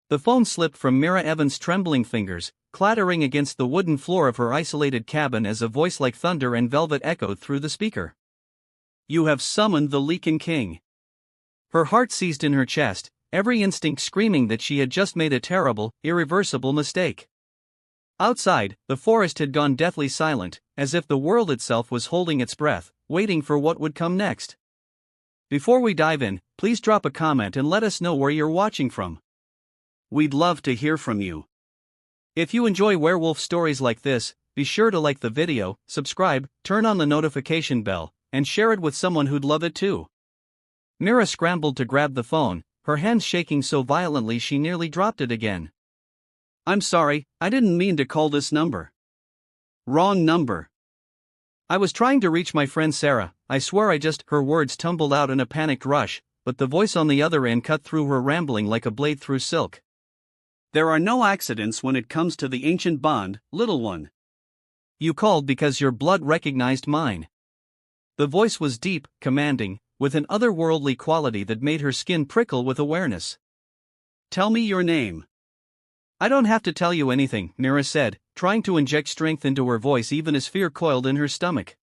The phone slipped from Mira Evans' trembling fingers, clattering against the wooden floor of her isolated cabin as a voice like thunder and velvet echoed through the speaker. "You have summoned the Lycan King." Her heart seized in her chest, every instinct screaming that she had just made a terrible, irreversible mistake. Outside, the forest had gone deathly silent, as if the world itself was holding its breath, waiting for what would come next. Before we dive in, please drop a comment and let us know where you're watching from. We'd love to hear from you. If you enjoy werewolf stories like this, be sure to like the video, subscribe, turn on the notification bell, and share it with someone who'd love it too. Mira scrambled to grab the phone, her hands shaking so violently she nearly dropped it again. "I'm sorry, I didn't mean to call this number." "Wrong number. I was trying to reach my friend Sarah, I swear I just..." Her words tumbled out in a panicked rush, but the voice on the other end cut through her rambling like a blade through silk. "There are no accidents when it comes to the ancient bond, little one. You called because your blood recognized mine." The voice was deep, commanding, with an otherworldly quality that made her skin prickle with awareness. "Tell me your name." "I don't have to tell you anything," Mira said, trying to inject strength into her voice even as fear coiled in her stomach.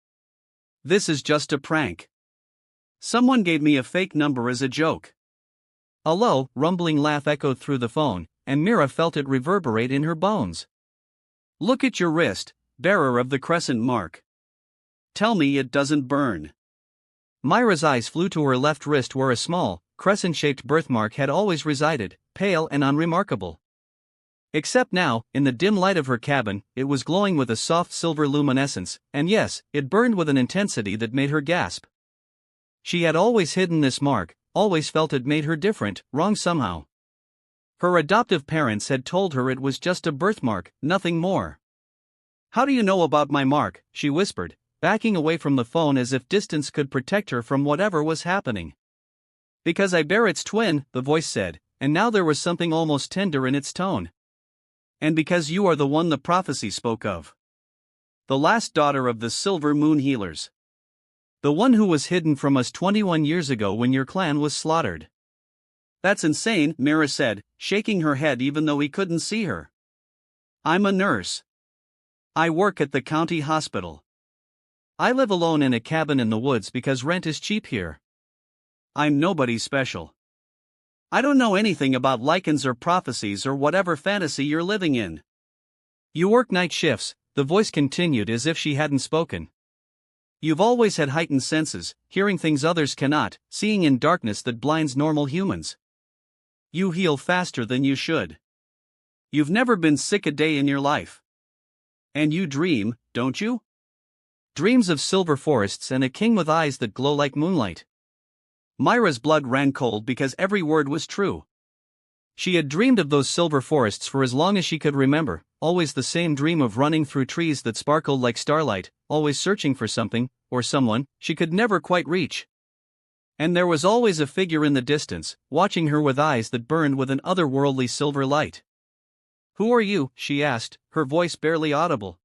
"This is just a prank. Someone gave me a fake number as a joke." A low, rumbling laugh echoed through the phone, and Mira felt it reverberate in her bones. "Look at your wrist, bearer of the crescent mark. Tell me it doesn't burn." Mira's eyes flew to her left wrist where a small, crescent-shaped birthmark had always resided, pale and unremarkable. Except now, in the dim light of her cabin, it was glowing with a soft silver luminescence, and yes, it burned with an intensity that made her gasp. She had always hidden this mark, always felt it made her different, wrong somehow. Her adoptive parents had told her it was just a birthmark, nothing more. "How do you know about my mark?" she whispered, backing away from the phone as if distance could protect her from whatever was happening. "Because I bear its twin," the voice said, and now there was something almost tender in its tone. "And because you are the one the prophecy spoke of. The last daughter of the Silver Moon Healers. The one who was hidden from us 21 years ago when your clan was slaughtered." "That's insane," Mira said, shaking her head even though he couldn't see her. "I'm a nurse. I work at the county hospital. I live alone in a cabin in the woods because rent is cheap here. I'm nobody special. I don't know anything about lichens or prophecies or whatever fantasy you're living in." "You work night shifts," the voice continued as if she hadn't spoken. "You've always had heightened senses, hearing things others cannot, seeing in darkness that blinds normal humans. You heal faster than you should. You've never been sick a day in your life. And you dream, don't you? Dreams of silver forests and a king with eyes that glow like moonlight." Mira's blood ran cold because every word was true. She had dreamed of those silver forests for as long as she could remember, always the same dream of running through trees that sparkled like starlight, always searching for something, or someone, she could never quite reach. And there was always a figure in the distance, watching her with eyes that burned with an otherworldly silver light. "Who are you?" she asked, her voice barely audible.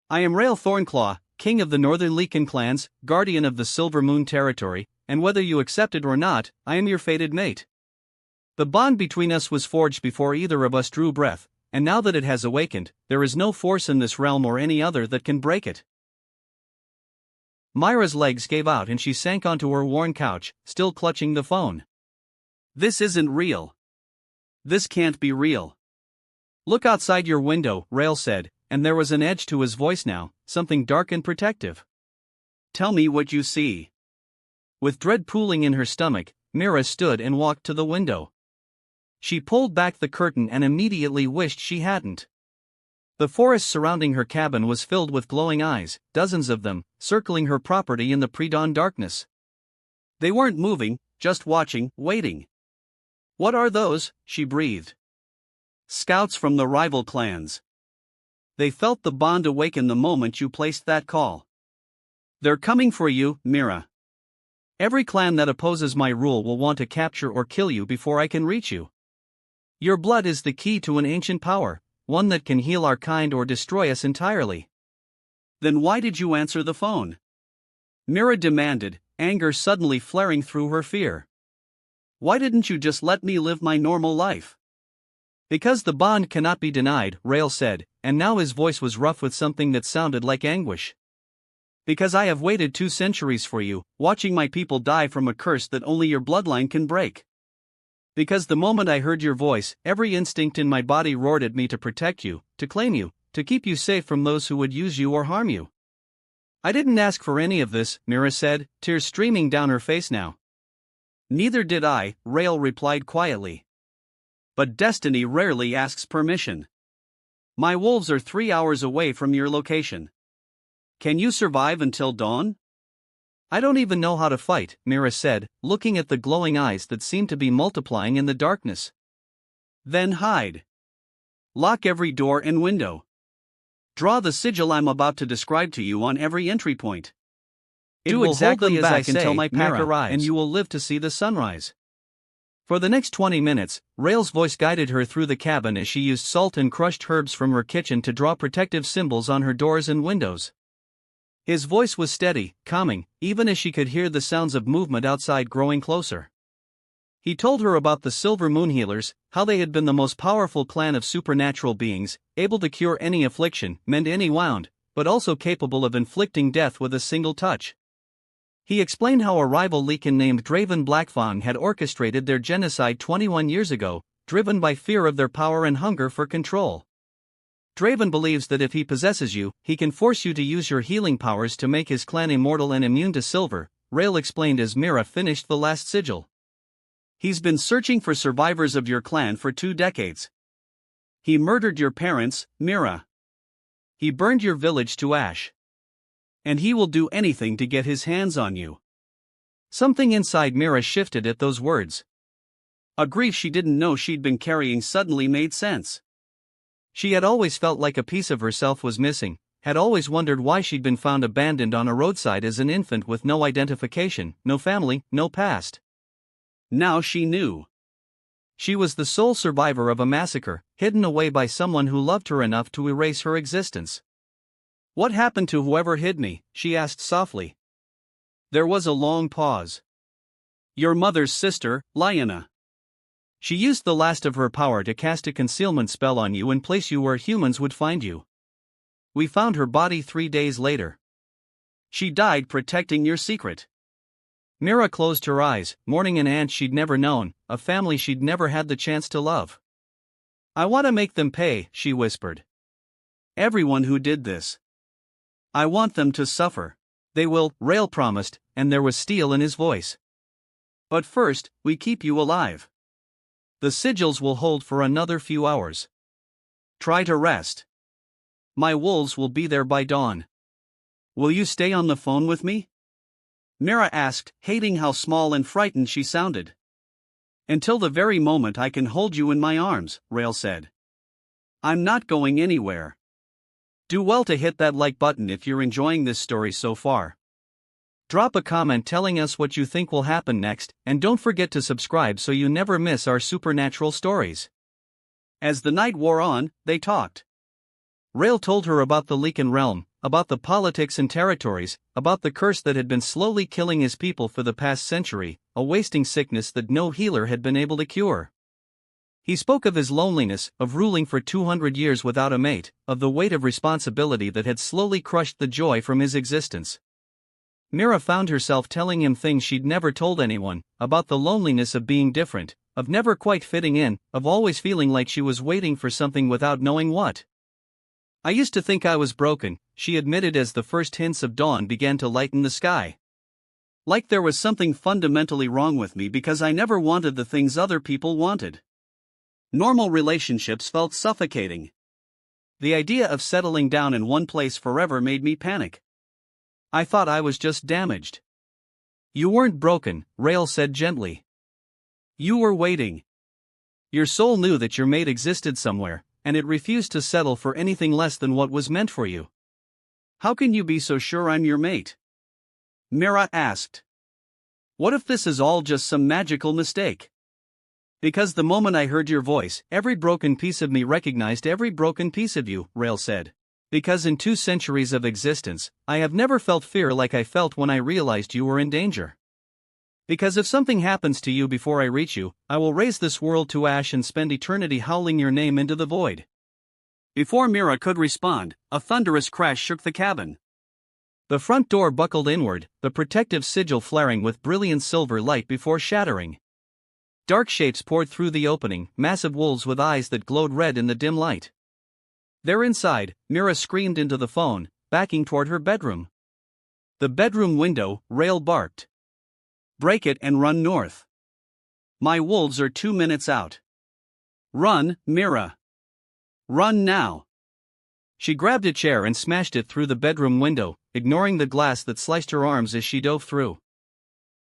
"I am Rael Thornclaw, king of the northern Lycan clans, guardian of the Silver Moon territory, and whether you accept it or not, I am your fated mate. The bond between us was forged before either of us drew breath, and now that it has awakened, there is no force in this realm or any other that can break it." Mira's legs gave out and she sank onto her worn couch, still clutching the phone. "This isn't real. This can't be real." "Look outside your window," Rael said, and there was an edge to his voice now, something dark and protective. "Tell me what you see." With dread pooling in her stomach, Mira stood and walked to the window. She pulled back the curtain and immediately wished she hadn't. The forest surrounding her cabin was filled with glowing eyes, dozens of them, circling her property in the pre-dawn darkness. They weren't moving, just watching, waiting. "What are those?" she breathed. "Scouts from the rival clans. They felt the bond awaken the moment you placed that call. They're coming for you, Mira. Every clan that opposes my rule will want to capture or kill you before I can reach you. Your blood is the key to an ancient power, one that can heal our kind or destroy us entirely." "Then why did you answer the phone?" Mira demanded, anger suddenly flaring through her fear. "Why didn't you just let me live my normal life? Because the bond cannot be denied, Rael said, and now his voice was rough with something that sounded like anguish. Because I have waited 2 centuries for you, watching my people die from a curse that only your bloodline can break. Because the moment I heard your voice, every instinct in my body roared at me to protect you, to claim you, to keep you safe from those who would use you or harm you. I didn't ask for any of this, Mira said, tears streaming down her face now. Neither did I, Rael replied quietly. But destiny rarely asks permission. My wolves are 3 hours away from your location. Can you survive until dawn? I don't even know how to fight, Mira said, looking at the glowing eyes that seemed to be multiplying in the darkness. Then hide. Lock every door and window. Draw the sigil I'm about to describe to you on every entry point. It will exactly hold them back until my pack arrives, and you will live to see the sunrise. For the next 20 minutes, Rael's voice guided her through the cabin as she used salt and crushed herbs from her kitchen to draw protective symbols on her doors and windows. His voice was steady, calming, even as she could hear the sounds of movement outside growing closer. He told her about the Silver Moon Healers, how they had been the most powerful clan of supernatural beings, able to cure any affliction, mend any wound, but also capable of inflicting death with a single touch. He explained how a rival Lycan named Draven Blackfang had orchestrated their genocide 21 years ago, driven by fear of their power and hunger for control. Draven believes that if he possesses you, he can force you to use your healing powers to make his clan immortal and immune to silver, Rael explained as Mira finished the last sigil. He's been searching for survivors of your clan for 2 decades. He murdered your parents, Mira. He burned your village to ash. And he will do anything to get his hands on you. Something inside Mira shifted at those words. A grief she didn't know she'd been carrying suddenly made sense. She had always felt like a piece of herself was missing, had always wondered why she'd been found abandoned on a roadside as an infant with no identification, no family, no past. Now she knew. She was the sole survivor of a massacre, hidden away by someone who loved her enough to erase her existence. What happened to whoever hid me? She asked softly. There was a long pause. Your mother's sister, Lyanna. She used the last of her power to cast a concealment spell on you and place you where humans would find you. We found her body 3 days later. She died protecting your secret. Mira closed her eyes, mourning an aunt she'd never known, a family she'd never had the chance to love. I want to make them pay, she whispered. Everyone who did this. I want them to suffer. They will, Rael promised, and there was steel in his voice. But first, we keep you alive. The sigils will hold for another few hours. Try to rest. My wolves will be there by dawn. Will you stay on the phone with me? Mira asked, hating how small and frightened she sounded. Until the very moment I can hold you in my arms, Rael said. I'm not going anywhere. Do well to hit that like button if you're enjoying this story so far. Drop a comment telling us what you think will happen next, and don't forget to subscribe so you never miss our supernatural stories. As the night wore on, they talked. Rael told her about the Lycan realm, about the politics and territories, about the curse that had been slowly killing his people for the past century, a wasting sickness that no healer had been able to cure. He spoke of his loneliness, of ruling for 200 years without a mate, of the weight of responsibility that had slowly crushed the joy from his existence. Mira found herself telling him things she'd never told anyone, about the loneliness of being different, of never quite fitting in, of always feeling like she was waiting for something without knowing what. I used to think I was broken, she admitted as the first hints of dawn began to lighten the sky. Like there was something fundamentally wrong with me because I never wanted the things other people wanted. Normal relationships felt suffocating. The idea of settling down in one place forever made me panic. I thought I was just damaged. You weren't broken, Rael said gently. You were waiting. Your soul knew that your mate existed somewhere, and it refused to settle for anything less than what was meant for you. How can you be so sure I'm your mate? Mira asked. What if this is all just some magical mistake? Because the moment I heard your voice, every broken piece of me recognized every broken piece of you, Rael said. Because in 2 centuries of existence, I have never felt fear like I felt when I realized you were in danger. Because if something happens to you before I reach you, I will raise this world to ash and spend eternity howling your name into the void." Before Mira could respond, a thunderous crash shook the cabin. The front door buckled inward, the protective sigil flaring with brilliant silver light before shattering. Dark shapes poured through the opening, massive wolves with eyes that glowed red in the dim light. There inside, Mira screamed into the phone, backing toward her bedroom. "The bedroom window," Rael barked. "Break it and run north. My wolves are 2 minutes out. Run, Mira. Run now." She grabbed a chair and smashed it through the bedroom window, ignoring the glass that sliced her arms as she dove through.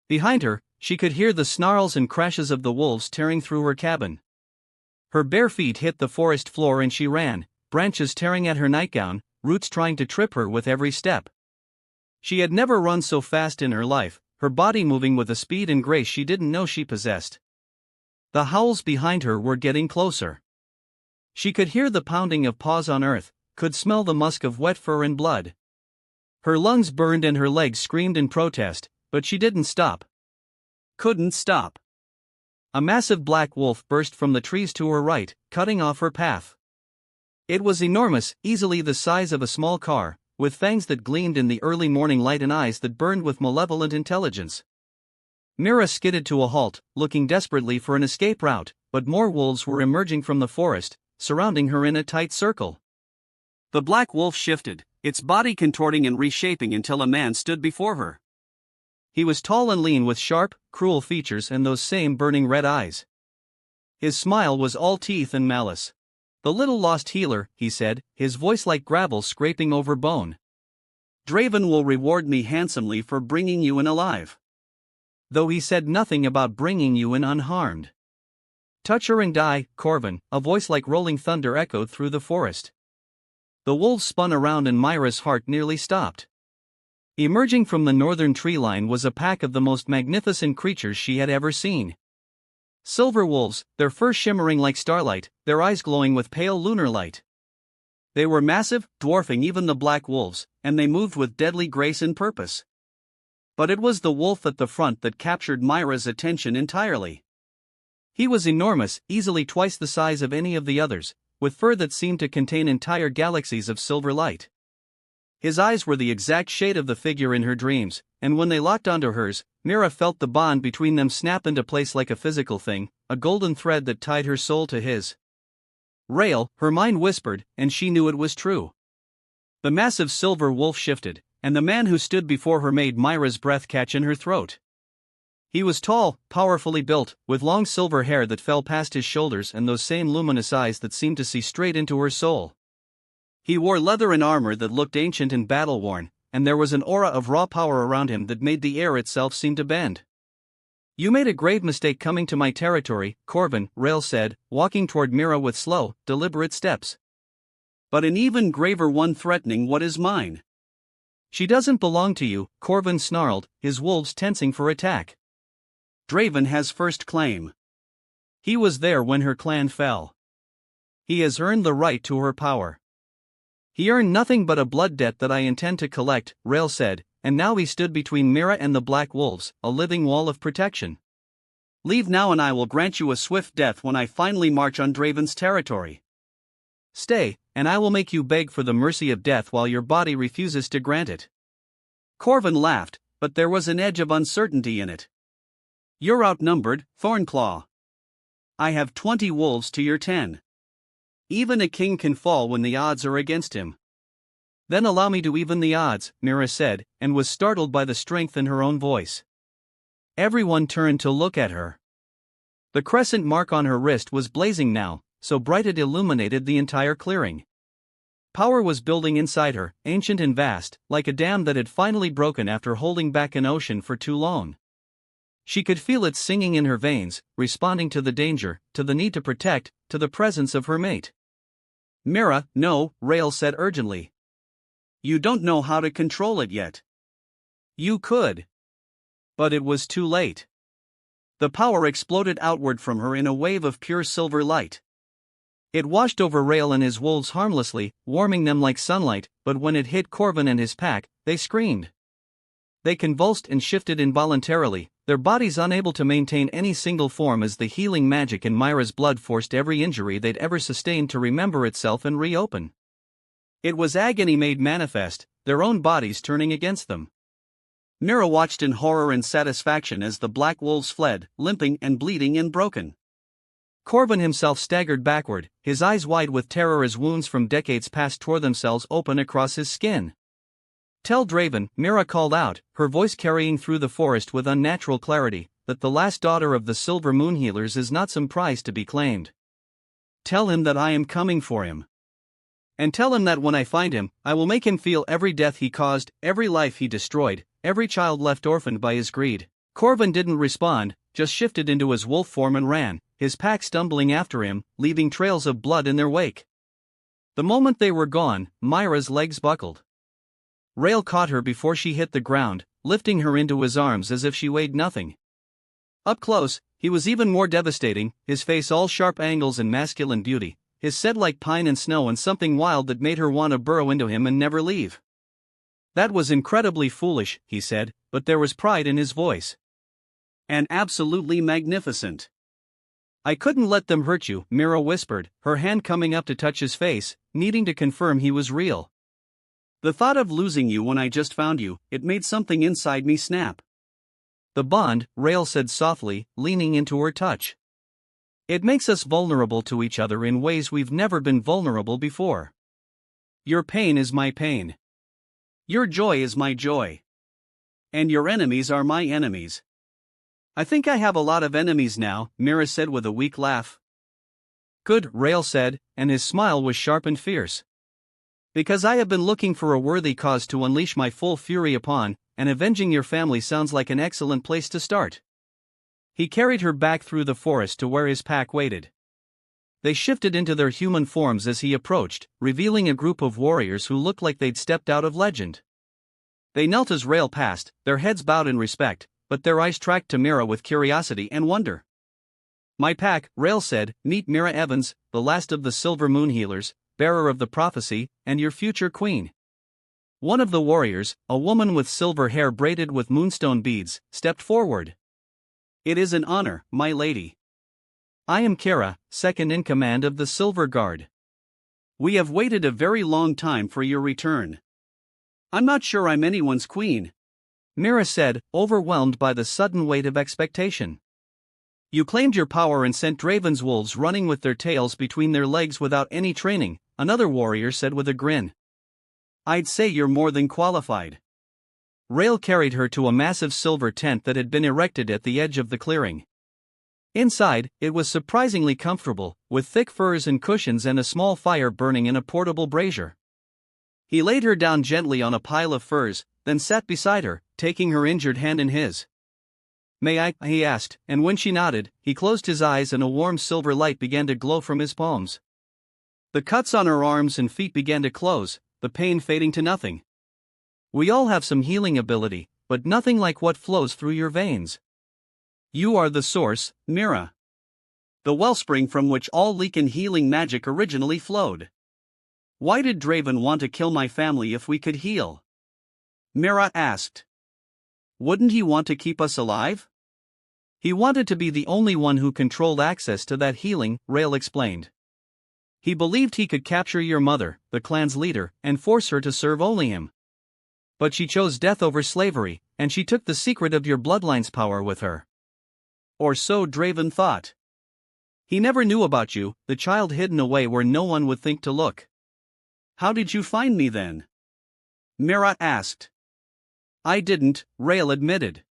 Behind her, she could hear the snarls and crashes of the wolves tearing through her cabin. Her bare feet hit the forest floor and she ran, branches tearing at her nightgown, roots trying to trip her with every step. She had never run so fast in her life, her body moving with a speed and grace she didn't know she possessed. The howls behind her were getting closer. She could hear the pounding of paws on earth, could smell the musk of wet fur and blood. Her lungs burned and her legs screamed in protest, but she didn't stop. Couldn't stop. A massive black wolf burst from the trees to her right, cutting off her path. It was enormous, easily the size of a small car, with fangs that gleamed in the early morning light and eyes that burned with malevolent intelligence. Mira skidded to a halt, looking desperately for an escape route, but more wolves were emerging from the forest, surrounding her in a tight circle. The black wolf shifted, its body contorting and reshaping until a man stood before her. He was tall and lean with sharp, cruel features and those same burning red eyes. His smile was all teeth and malice. "The little lost healer," he said, his voice like gravel scraping over bone. "Draven will reward me handsomely for bringing you in alive. Though he said nothing about bringing you in unharmed. Touch her and die, Corvin," a voice like rolling thunder echoed through the forest. The wolves spun around and Mira's heart nearly stopped. Emerging from the northern tree line was a pack of the most magnificent creatures she had ever seen. Silver wolves, their fur shimmering like starlight, their eyes glowing with pale lunar light. They were massive, dwarfing even the black wolves, and they moved with deadly grace and purpose. But it was the wolf at the front that captured Mira's attention entirely. He was enormous, easily twice the size of any of the others, with fur that seemed to contain entire galaxies of silver light. His eyes were the exact shade of the figure in her dreams, and when they locked onto hers, Mira felt the bond between them snap into place like a physical thing, a golden thread that tied her soul to his. Rael, her mind whispered, and she knew it was true. The massive silver wolf shifted, and the man who stood before her made Mira's breath catch in her throat. He was tall, powerfully built, with long silver hair that fell past his shoulders and those same luminous eyes that seemed to see straight into her soul. He wore leather and armor that looked ancient and battle-worn, and there was an aura of raw power around him that made the air itself seem to bend. "You made a grave mistake coming to my territory, Corvin," Rael said, walking toward Mira with slow, deliberate steps. "But an even graver one threatening what is mine." "She doesn't belong to you," Corvin snarled, his wolves tensing for attack. "Draven has first claim. He was there when her clan fell. He has earned the right to her power." "He earned nothing but a blood debt that I intend to collect," Rael said, and now he stood between Mira and the black wolves, a living wall of protection. "Leave now and I will grant you a swift death when I finally march on Draven's territory. Stay, and I will make you beg for the mercy of death while your body refuses to grant it." Corvin laughed, but there was an edge of uncertainty in it. "You're outnumbered, Thornclaw. I have 20 wolves to your 10. Even a king can fall when the odds are against him." "Then allow me to even the odds," Mira said, and was startled by the strength in her own voice. Everyone turned to look at her. The crescent mark on her wrist was blazing now, so bright it illuminated the entire clearing. Power was building inside her, ancient and vast, like a dam that had finally broken after holding back an ocean for too long. She could feel it singing in her veins, responding to the danger, to the need to protect, to the presence of her mate. "Mira, no," Rael said urgently. "You don't know how to control it yet. You could. But it was too late." The power exploded outward from her in a wave of pure silver light. It washed over Rael and his wolves harmlessly, warming them like sunlight, but when it hit Corvin and his pack, they screamed. They convulsed and shifted involuntarily, their bodies unable to maintain any single form as the healing magic in Mira's blood forced every injury they'd ever sustained to remember itself and reopen. It was agony made manifest, their own bodies turning against them. Mira watched in horror and satisfaction as the black wolves fled, limping and bleeding and broken. Corbin himself staggered backward, his eyes wide with terror as wounds from decades past tore themselves open across his skin. "Tell Draven," Mira called out, her voice carrying through the forest with unnatural clarity, "that the last daughter of the Silver Moon Healers is not some prize to be claimed. Tell him that I am coming for him. And tell him that when I find him, I will make him feel every death he caused, every life he destroyed, every child left orphaned by his greed." Corbin didn't respond, just shifted into his wolf form and ran, his pack stumbling after him, leaving trails of blood in their wake. The moment they were gone, Mira's legs buckled. Rael caught her before she hit the ground, lifting her into his arms as if she weighed nothing. Up close, he was even more devastating, his face all sharp angles and masculine beauty, his set like pine and snow and something wild that made her want to burrow into him and never leave. "That was incredibly foolish," he said, but there was pride in his voice. "And absolutely magnificent." "I couldn't let them hurt you," Mira whispered, her hand coming up to touch his face, needing to confirm he was real. "The thought of losing you when I just found you, it made something inside me snap." "The bond," Rael said softly, leaning into her touch. "It makes us vulnerable to each other in ways we've never been vulnerable before. Your pain is my pain. Your joy is my joy. And your enemies are my enemies." "I think I have a lot of enemies now," Mira said with a weak laugh. "Good," Rael said, and his smile was sharp and fierce. "Because I have been looking for a worthy cause to unleash my full fury upon, and avenging your family sounds like an excellent place to start." He carried her back through the forest to where his pack waited. They shifted into their human forms as he approached, revealing a group of warriors who looked like they'd stepped out of legend. They knelt as Rael passed, their heads bowed in respect, but their eyes tracked to Mira with curiosity and wonder. "My pack," Rael said, "meet Mira Evans, the last of the Silver Moon Healers, bearer of the prophecy, and your future queen." One of the warriors, a woman with silver hair braided with moonstone beads, stepped forward. "It is an honor, my lady. I am Kara, second in command of the Silver Guard. We have waited a very long time for your return." "I'm not sure I'm anyone's queen," Mira said, overwhelmed by the sudden weight of expectation. "You claimed your power and sent Draven's wolves running with their tails between their legs without any training," another warrior said with a grin. "I'd say you're more than qualified." Rael carried her to a massive silver tent that had been erected at the edge of the clearing. Inside, it was surprisingly comfortable, with thick furs and cushions and a small fire burning in a portable brazier. He laid her down gently on a pile of furs, then sat beside her, taking her injured hand in his. "May I?" he asked, and when she nodded, he closed his eyes and a warm silver light began to glow from his palms. The cuts on her arms and feet began to close, the pain fading to nothing. "We all have some healing ability, but nothing like what flows through your veins. You are the source, Mira. The wellspring from which all Lycan healing magic originally flowed. Why did Draven want to kill my family if we could heal?" Mira asked. "Wouldn't he want to keep us alive?" "He wanted to be the only one who controlled access to that healing," Rael explained. "He believed he could capture your mother, the clan's leader, and force her to serve only him. But she chose death over slavery, and she took the secret of your bloodline's power with her. Or so Draven thought. He never knew about you, the child hidden away where no one would think to look." "How did you find me then?" Mira asked. "I didn't," Rael admitted.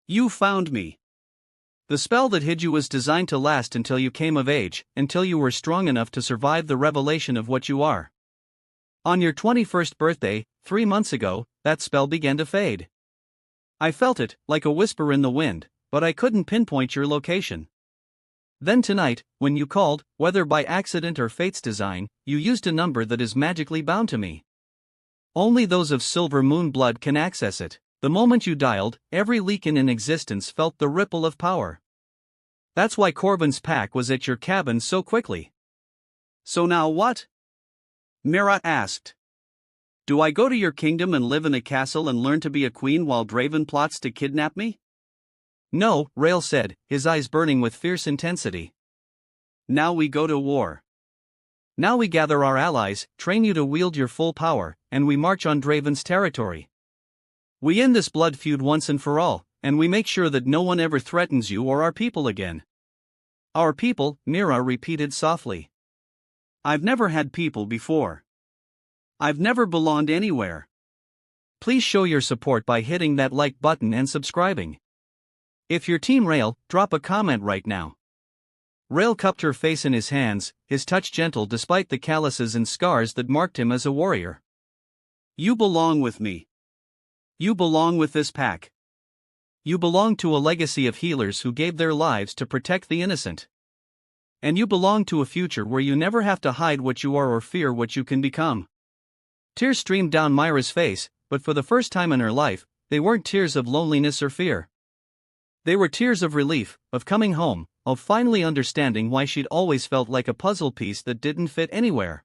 "You found me. The spell that hid you was designed to last until you came of age, until you were strong enough to survive the revelation of what you are. On your 21st birthday, 3 months ago, that spell began to fade. I felt it, like a whisper in the wind, but I couldn't pinpoint your location. Then tonight, when you called, whether by accident or fate's design, you used a number that is magically bound to me. Only those of Silver Moon blood can access it. The moment you dialed, every Lycan in existence felt the ripple of power. That's why Corbin's pack was at your cabin so quickly." "So now what?" Mira asked. "Do I go to your kingdom and live in a castle and learn to be a queen while Draven plots to kidnap me?" No, Rael said, his eyes burning with fierce intensity. Now we go to war. Now we gather our allies, train you to wield your full power, and we march on Draven's territory. We end this blood feud once and for all, and we make sure that no one ever threatens you or our people again. Our people, Mira repeated softly. I've never had people before. I've never belonged anywhere. Please show your support by hitting that like button and subscribing. If you're Team Rael, drop a comment right now. Rael cupped her face in his hands, his touch gentle despite the calluses and scars that marked him as a warrior. You belong with me. You belong with this pack. You belong to a legacy of healers who gave their lives to protect the innocent. And you belong to a future where you never have to hide what you are or fear what you can become. Tears streamed down Mira's face, but for the first time in her life, they weren't tears of loneliness or fear. They were tears of relief, of coming home, of finally understanding why she'd always felt like a puzzle piece that didn't fit anywhere.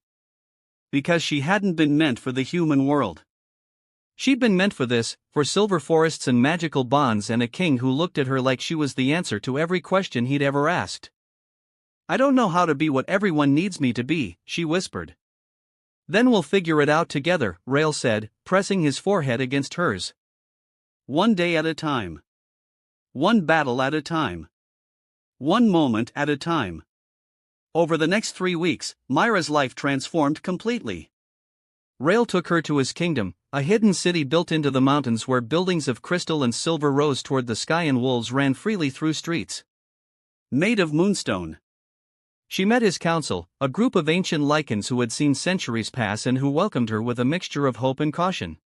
Because she hadn't been meant for the human world. She'd been meant for this, for silver forests and magical bonds and a king who looked at her like she was the answer to every question he'd ever asked. I don't know how to be what everyone needs me to be, she whispered. Then we'll figure it out together, Rael said, pressing his forehead against hers. One day at a time. One battle at a time. One moment at a time. Over the next 3 weeks, Mira's life transformed completely. Rael took her to his kingdom, a hidden city built into the mountains where buildings of crystal and silver rose toward the sky and wolves ran freely through streets. Made of moonstone. She met his council, a group of ancient Lycans who had seen centuries pass and who welcomed her with a mixture of hope and caution.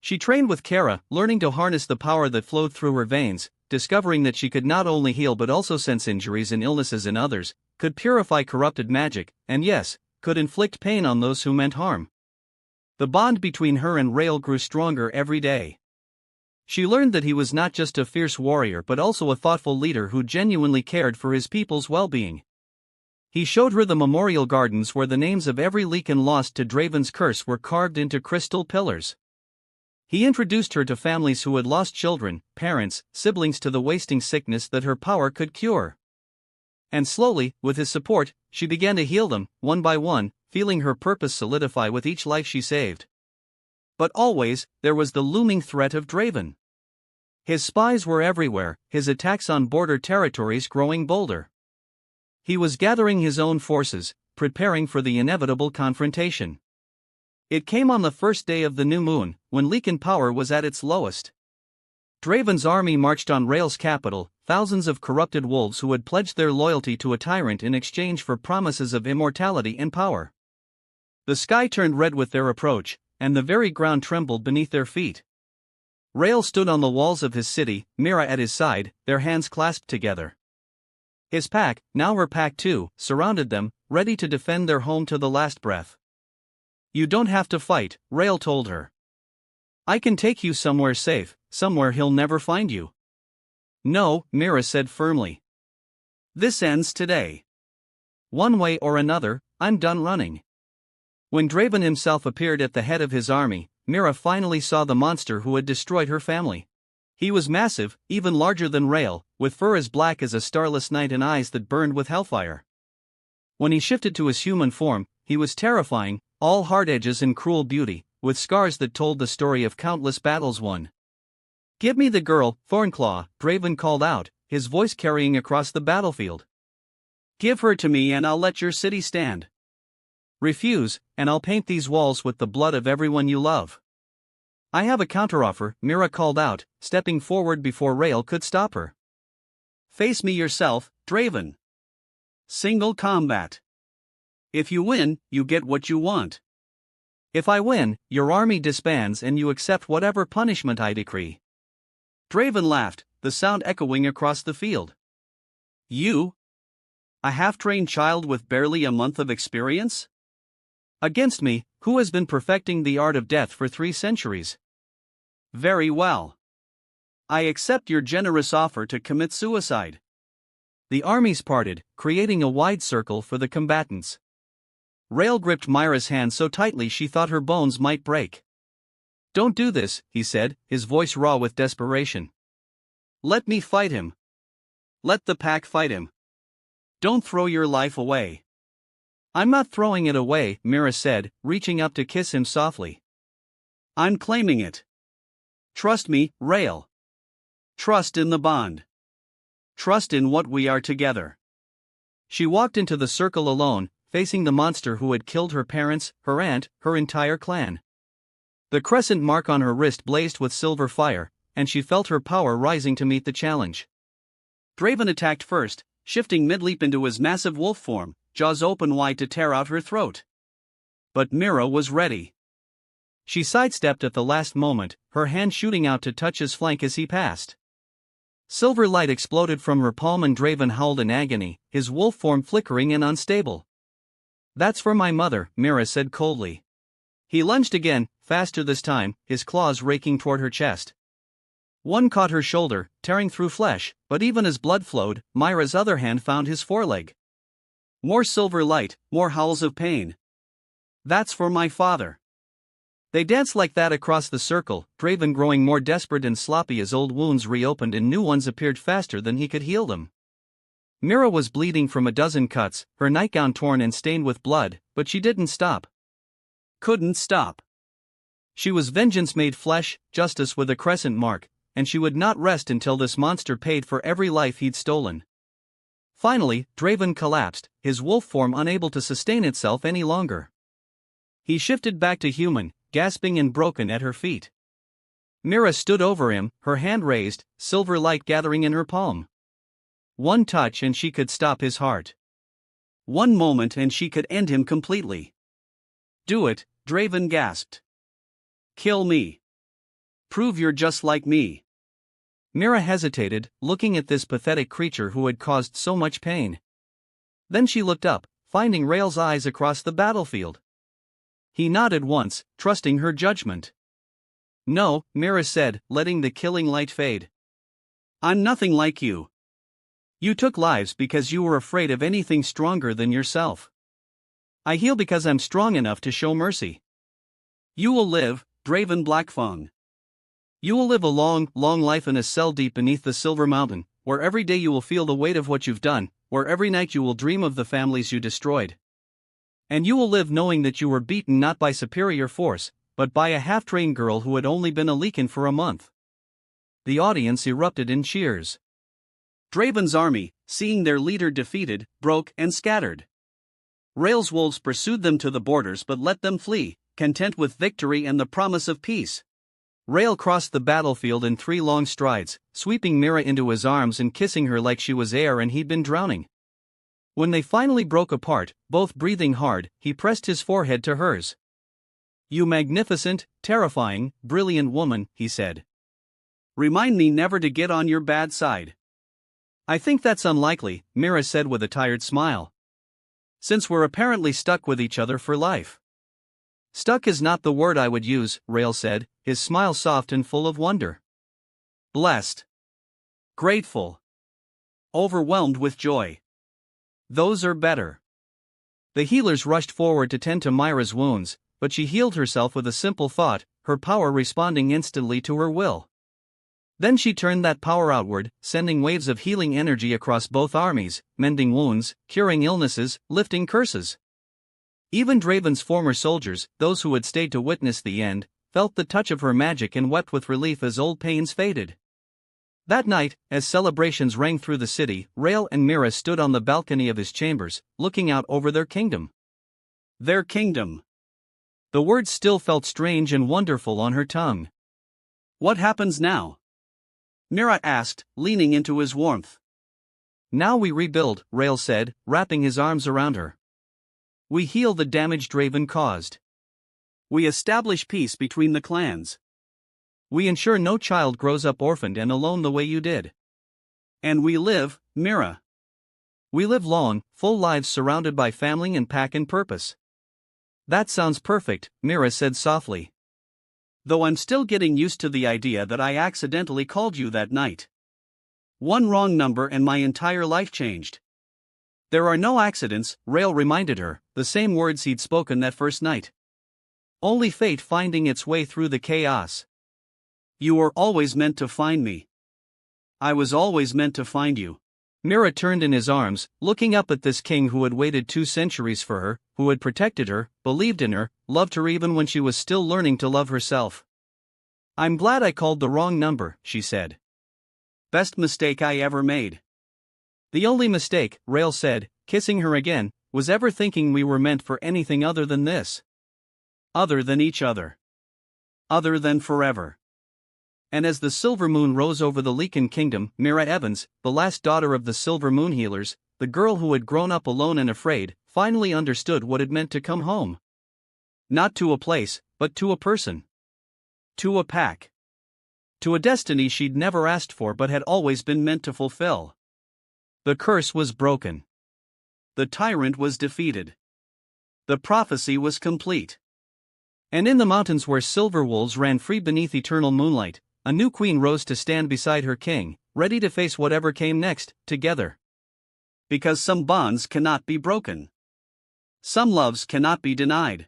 She trained with Kara, learning to harness the power that flowed through her veins, discovering that she could not only heal but also sense injuries and illnesses in others, could purify corrupted magic, and yes, could inflict pain on those who meant harm. The bond between her and Rael grew stronger every day. She learned that he was not just a fierce warrior but also a thoughtful leader who genuinely cared for his people's well-being. He showed her the memorial gardens where the names of every Lycan lost to Draven's curse were carved into crystal pillars. He introduced her to families who had lost children, parents, siblings to the wasting sickness that her power could cure. And slowly, with his support, she began to heal them, one by one, feeling her purpose solidify with each life she saved. But always, there was the looming threat of Draven. His spies were everywhere, his attacks on border territories growing bolder. He was gathering his own forces, preparing for the inevitable confrontation. It came on the first day of the new moon, when Lycan power was at its lowest. Draven's army marched on Rael's capital, thousands of corrupted wolves who had pledged their loyalty to a tyrant in exchange for promises of immortality and power. The sky turned red with their approach, and the very ground trembled beneath their feet. Rael stood on the walls of his city, Mira at his side, their hands clasped together. His pack, now her pack too, surrounded them, ready to defend their home to the last breath. You don't have to fight, Rael told her. I can take you somewhere safe, somewhere he'll never find you. No, Mira said firmly. This ends today. One way or another, I'm done running. When Draven himself appeared at the head of his army, Mira finally saw the monster who had destroyed her family. He was massive, even larger than Rael, with fur as black as a starless night and eyes that burned with hellfire. When he shifted to his human form, he was terrifying, all hard edges and cruel beauty, with scars that told the story of countless battles won. Give me the girl, Thornclaw, Draven called out, his voice carrying across the battlefield. Give her to me and I'll let your city stand. Refuse, and I'll paint these walls with the blood of everyone you love. I have a counteroffer, Mira called out, stepping forward before Rael could stop her. Face me yourself, Draven. Single combat. If you win, you get what you want. If I win, your army disbands and you accept whatever punishment I decree. Draven laughed, the sound echoing across the field. You? A half-trained child with barely a month of experience? Against me, who has been perfecting the art of death for 3 centuries? Very well. I accept your generous offer to commit suicide. The armies parted, creating a wide circle for the combatants. Rael gripped Mira's hand so tightly she thought her bones might break. Don't do this, he said, his voice raw with desperation. Let me fight him. Let the pack fight him. Don't throw your life away. I'm not throwing it away, Mira said, reaching up to kiss him softly. I'm claiming it. Trust me, Rael. Trust in the bond. Trust in what we are together. She walked into the circle alone, facing the monster who had killed her parents, her aunt, her entire clan. The crescent mark on her wrist blazed with silver fire, and she felt her power rising to meet the challenge. Draven attacked first, shifting mid-leap into his massive wolf form, jaws open wide to tear out her throat. But Mira was ready. She sidestepped at the last moment, her hand shooting out to touch his flank as he passed. Silver light exploded from her palm and Draven howled in agony, his wolf form flickering and unstable. That's for my mother, Mira said coldly. He lunged again, faster this time, his claws raking toward her chest. One caught her shoulder, tearing through flesh, but even as blood flowed, Mira's other hand found his foreleg. More silver light, more howls of pain. That's for my father. They danced like that across the circle, Draven growing more desperate and sloppy as old wounds reopened and new ones appeared faster than he could heal them. Mira was bleeding from a dozen cuts, her nightgown torn and stained with blood, but she didn't stop. Couldn't stop. She was vengeance made flesh, justice with a crescent mark, and she would not rest until this monster paid for every life he'd stolen. Finally, Draven collapsed, his wolf form unable to sustain itself any longer. He shifted back to human, gasping and broken at her feet. Mira stood over him, her hand raised, silver light gathering in her palm. One touch and she could stop his heart. One moment and she could end him completely. Do it, Draven gasped. Kill me. Prove you're just like me. Mira hesitated, looking at this pathetic creature who had caused so much pain. Then she looked up, finding Rael's eyes across the battlefield. He nodded once, trusting her judgment. No, Mira said, letting the killing light fade. I'm nothing like you. You took lives because you were afraid of anything stronger than yourself. I heal because I'm strong enough to show mercy. You will live, Draven Blackfang. You will live a long, long life in a cell deep beneath the Silver Mountain, where every day you will feel the weight of what you've done, where every night you will dream of the families you destroyed. And you will live knowing that you were beaten not by superior force, but by a half-trained girl who had only been a Lycan for a month. The audience erupted in cheers. Draven's army, seeing their leader defeated, broke and scattered. Rael's wolves pursued them to the borders but let them flee, content with victory and the promise of peace. Rael crossed the battlefield in 3 long strides, sweeping Mira into his arms and kissing her like she was air and he'd been drowning. When they finally broke apart, both breathing hard, he pressed his forehead to hers. You magnificent, terrifying, brilliant woman, he said. Remind me never to get on your bad side. I think that's unlikely, Mira said with a tired smile. Since we're apparently stuck with each other for life. Stuck is not the word I would use, Rael said, his smile soft and full of wonder. Blessed. Grateful. Overwhelmed with joy. Those are better. The healers rushed forward to tend to Mira's wounds, but she healed herself with a simple thought, her power responding instantly to her will. Then she turned that power outward, sending waves of healing energy across both armies, mending wounds, curing illnesses, lifting curses. Even Draven's former soldiers, those who had stayed to witness the end, felt the touch of her magic and wept with relief as old pains faded. That night, as celebrations rang through the city, Rael and Mira stood on the balcony of his chambers, looking out over their kingdom. Their kingdom. The words still felt strange and wonderful on her tongue. What happens now? Mira asked, leaning into his warmth. Now we rebuild, Rael said, wrapping his arms around her. We heal the damage Draven caused. We establish peace between the clans. We ensure no child grows up orphaned and alone the way you did. And we live, Mira. We live long, full lives surrounded by family and pack and purpose. That sounds perfect, Mira said softly. Though I'm still getting used to the idea that I accidentally called you that night. One wrong number and my entire life changed. There are no accidents, Rael reminded her, the same words he'd spoken that first night. Only fate finding its way through the chaos. You were always meant to find me. I was always meant to find you. Mira turned in his arms, looking up at this king who had waited 2 centuries for her, who had protected her, believed in her, loved her even when she was still learning to love herself. I'm glad I called the wrong number, she said. Best mistake I ever made. The only mistake, Rael said, kissing her again, was ever thinking we were meant for anything other than this. Other than each other. Other than forever. And as the silver moon rose over the Lycan kingdom, Mira Evans, the last daughter of the silver moon healers, the girl who had grown up alone and afraid, finally understood what it meant to come home. Not to a place, but to a person. To a pack. To a destiny she'd never asked for but had always been meant to fulfill. The curse was broken. The tyrant was defeated. The prophecy was complete. And in the mountains where silver wolves ran free beneath eternal moonlight, a new queen rose to stand beside her king, ready to face whatever came next, together. Because some bonds cannot be broken. Some loves cannot be denied.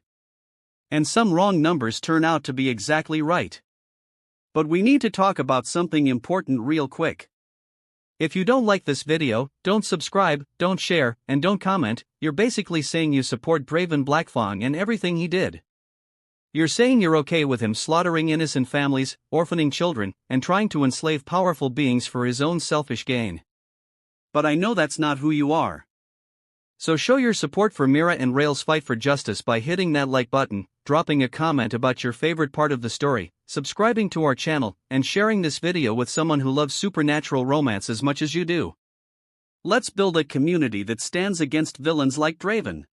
And some wrong numbers turn out to be exactly right. But we need to talk about something important real quick. If you don't like this video, don't subscribe, don't share, and don't comment, you're basically saying you support Draven Blackfang and everything he did. You're saying you're okay with him slaughtering innocent families, orphaning children, and trying to enslave powerful beings for his own selfish gain. But I know that's not who you are. So show your support for Mira and Rael's fight for justice by hitting that like button, dropping a comment about your favorite part of the story, subscribing to our channel, and sharing this video with someone who loves supernatural romance as much as you do. Let's build a community that stands against villains like Draven.